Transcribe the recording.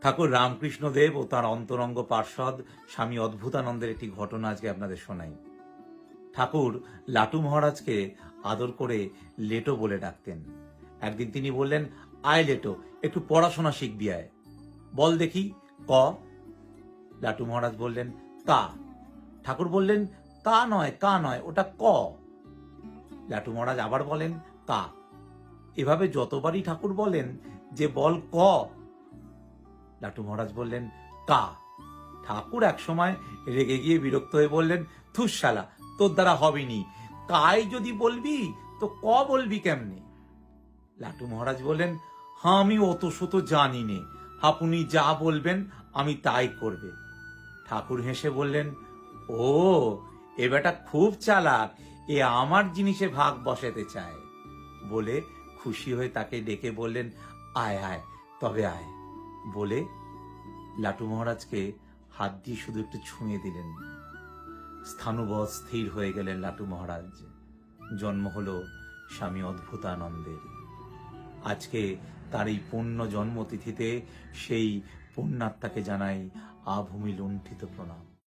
ঠাকুর রামকৃষ্ণদেব ও তার অন্তরঙ্গ পার্ষদ স্বামী অদ্ভুতানন্দের একটি ঘটনা আজকে আপনাদের শোনাই। ঠাকুর লাটু মহারাজকে আদর করে লেটো বলে ডাকতেন। একদিন তিনি বললেন, আয় লেটো, একটু পড়াশোনা শিখবি আয়। বল দেখি ক। লাটু মহারাজ বললেন, কা। ঠাকুর বললেন, কা নয়, কা নয়, ওটা ক। লাটু মহারাজ আবার বলেন, কা। এভাবে যতবারই ঠাকুর বলেন যে বল ক, লাটু মহারাজ বললেন, কা। ঠাকুর একসময় রেগে গিয়ে বিরক্ত হয়ে বললেন, থুস শালা, তোর দ্বারা হবেনি, কাই যদি বলবি তো ক বলবি কেমনে? লাটু মহারাজ বললেন, হ্যাঁ আমি অত শত জানি নে, আপনি যা বলবেন আমি তাই করবে। ঠাকুর হেসে বললেন, ও এ বেটা খুব চালাক, এ আমার জিনিসে ভাগ বসাতে চায়। বলে খুশি হয়ে তাকে ডেকে বললেন, আয় আয় তবে আয়। বলে লাটু মহারাজকে হাত দিয়ে শুধু একটু ছুঁয়ে দিলেন। স্থাণুবৎ স্থির হয়ে গেলেন লাটু মহারাজ। জন্ম হলো স্বামী অদ্ভুতানন্দের। আজকে তার এই পুণ্য জন্মতিথিতে সেই পুণ্যাত্মাকে জানাই আভূমি লুণ্ঠিত প্রণাম।